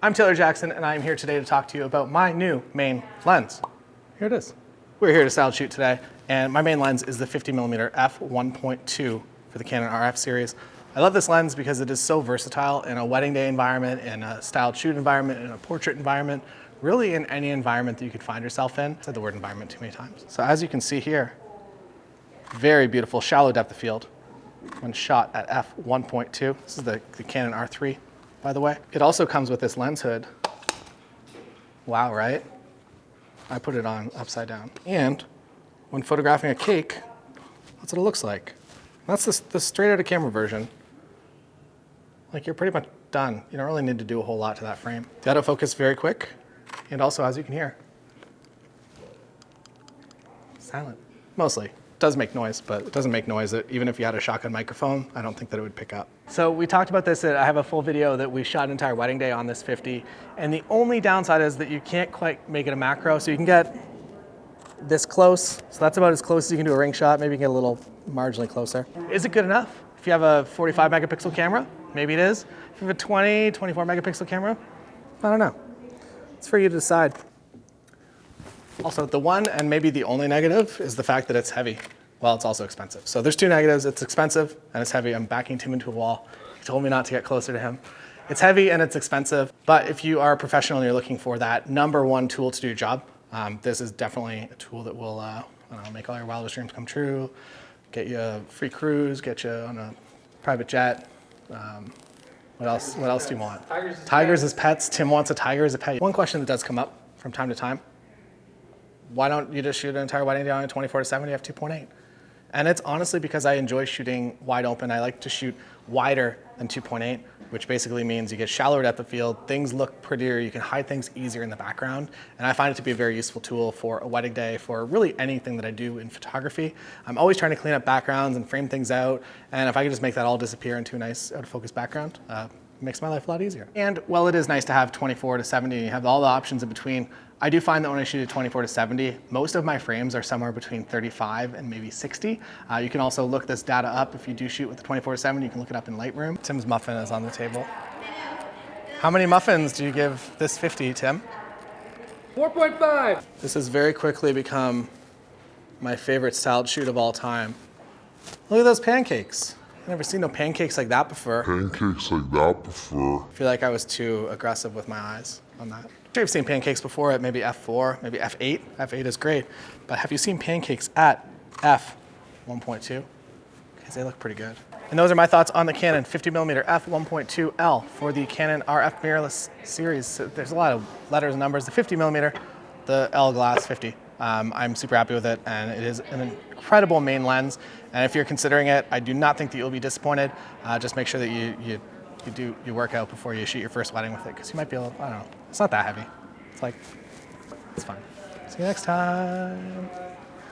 I'm Taylor Jackson, and I'm here today to talk to you about my new main lens. Here it is. We're here to style shoot today, and my main lens is the 50mm f1.2 for the Canon RF series. I love this lens because it is so versatile in a wedding day environment, in a styled shoot environment, in a portrait environment, really in any environment that you could find yourself in. I said the word environment too many times. So as you can see here, very beautiful shallow depth of field when shot at f1.2. This is the Canon R3, by the way. It also comes with this lens hood. Wow, right? I put it on upside down. And when photographing a cake, that's what it looks like. That's the straight out of camera version. Like, you're pretty much done. You don't really need to do a whole lot to that frame. The autofocus very quick, and also, as you can hear, silent. Mostly. It does make noise, but it doesn't make noise that even if you had a shotgun microphone, I don't think that it would pick up. So we talked about this. I have a full video that we shot an entire wedding day on this 50, and the only downside is that you can't quite make it a macro, so you can get this close. So that's about as close as you can do a ring shot. Maybe you can get a little marginally closer. Is it good enough? If you have a 45 megapixel camera, maybe it is. If you have a 20, 24 megapixel camera, I don't know. It's for you to decide. Also, the one and maybe the only negative is the fact that it's heavy. Well, it's also expensive. So there's two negatives. It's expensive and it's heavy. I'm backing Tim into a wall. He told me not to get closer to him. It's heavy and it's expensive, but if you are a professional and you're looking for that number one tool to do your job, this is definitely a tool that will I don't know, make all your wildest dreams come true, get you a free cruise, get you on a private jet. What else do you want? Tigers as pets. Tim wants a tiger as a pet. One question that does come up from time to time: why don't you just shoot an entire wedding day on a 24-70 f2.8? And it's honestly because I enjoy shooting wide open. I like to shoot wider than 2.8, which basically means you get shallower depth of field, things look prettier, you can hide things easier in the background. And I find it to be a very useful tool for a wedding day, for really anything that I do in photography. I'm always trying to clean up backgrounds and frame things out. And if I could just make that all disappear into a nice out of focus background, it makes my life a lot easier. And while it is nice to have 24-70, and you have all the options in between, I do find that when I shoot at 24-70, most of my frames are somewhere between 35 and maybe 60. You can also look this data up. If you do shoot with the 24-70, you can look it up in Lightroom. Tim's muffin is on the table. How many muffins do you give this 50, Tim? 4.5. This has very quickly become my favorite styled shoot of all time. Look at those pancakes. I've never seen no pancakes like that before. I feel like I was too aggressive with my eyes on that. I'm sure you've seen pancakes before at maybe f4, maybe f8. f8 is great, but have you seen pancakes at f1.2? Because they look pretty good. And those are my thoughts on the Canon 50mm f1.2L for the Canon RF mirrorless series. There's a lot of letters and numbers. The 50mm, the L glass 50. I'm super happy with it, and it is an incredible main lens. And if you're considering it, I do not think that you'll be disappointed. Just make sure that you do your workout before you shoot your first wedding with it, because you might be a little, I don't know, it's not that heavy. It's fine. See you next time.